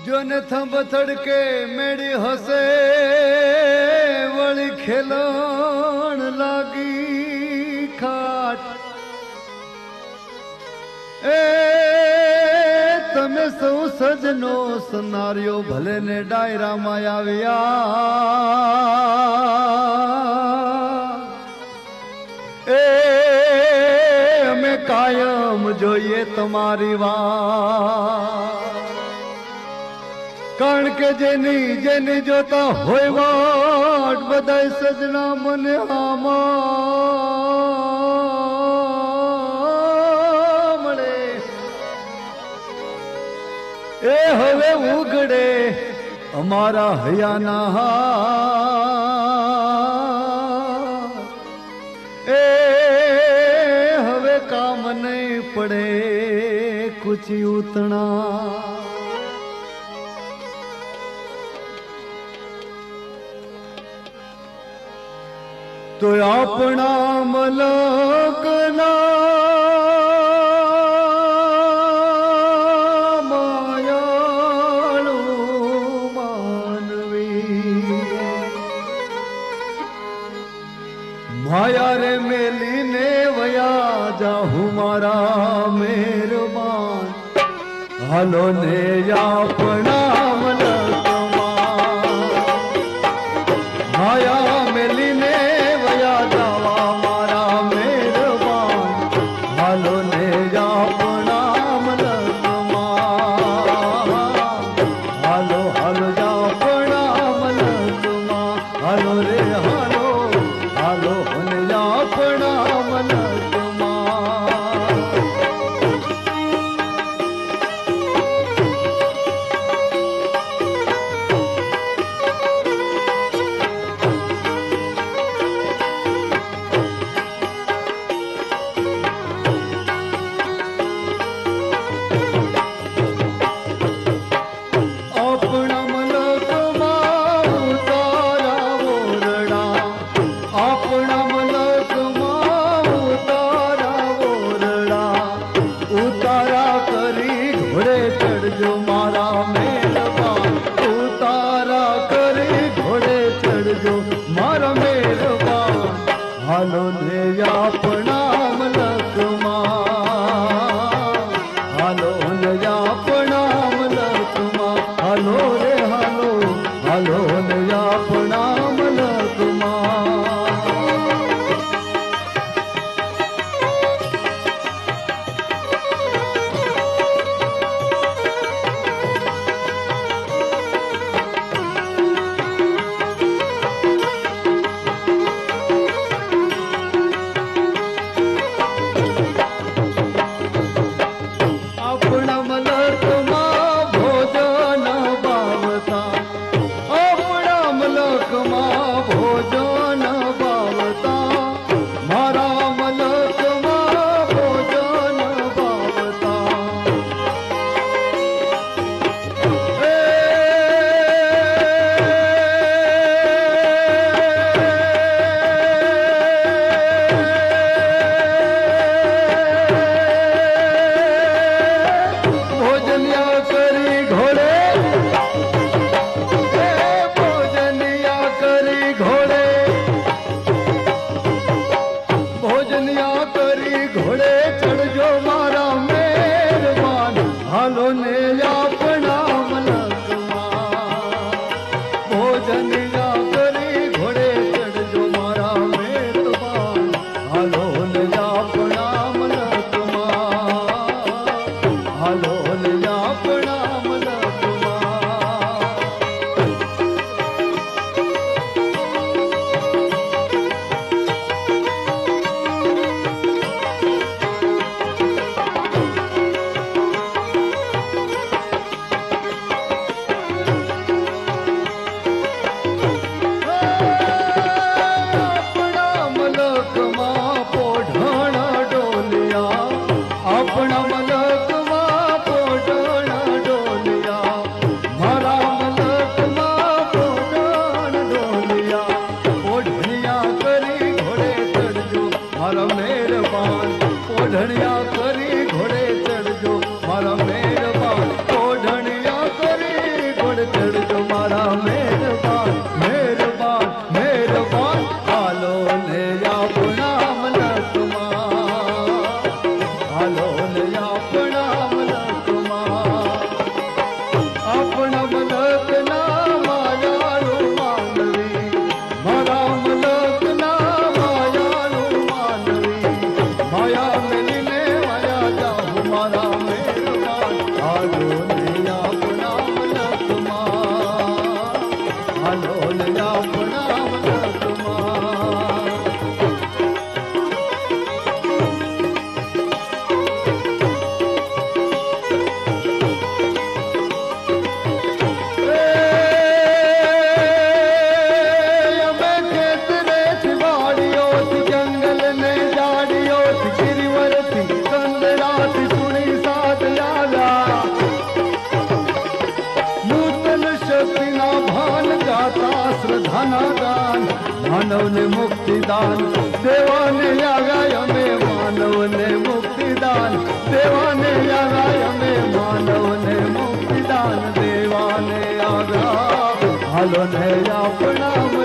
જોને થંભ થડકે મેળી હસે વળી ખેલણ લાગી ખાટ એ તમે સૌ સજનો સનારીઓ ભલે ને ડાયરામાં આવ્યા એ અમે કાયમ જોઈએ તમારી વાત કારણ કે જેની જોતા હોય વાટ બધા સજના મને આમાં મળે એ હવે ઉગડે અમારા હૈયાના એ હવે કામ નહીં પડે કુચી ઉતણા તો આપણા મલકના માયાળુ માનવી માયા રે મેલીને વયા જાહુ મારા મહેરબાન હાલો ને આપણા મલકમાં માયા મેલીને હાલો ને આપણા મલકમાં હાલો ને આપણા મલકમાં હાલો રે હાલો હાલો ને આપણા મલકમાં આપણા મલકમાં ભોજન ભાવતા દાન માનવને મુક્તિદાન દેવાને આવ્યા અમે માનવને મુક્તિદાન દેવાને આવ્યા અમે માનવને મુક્તિદાન દેવાને આવ્યા હાલો ને આપણા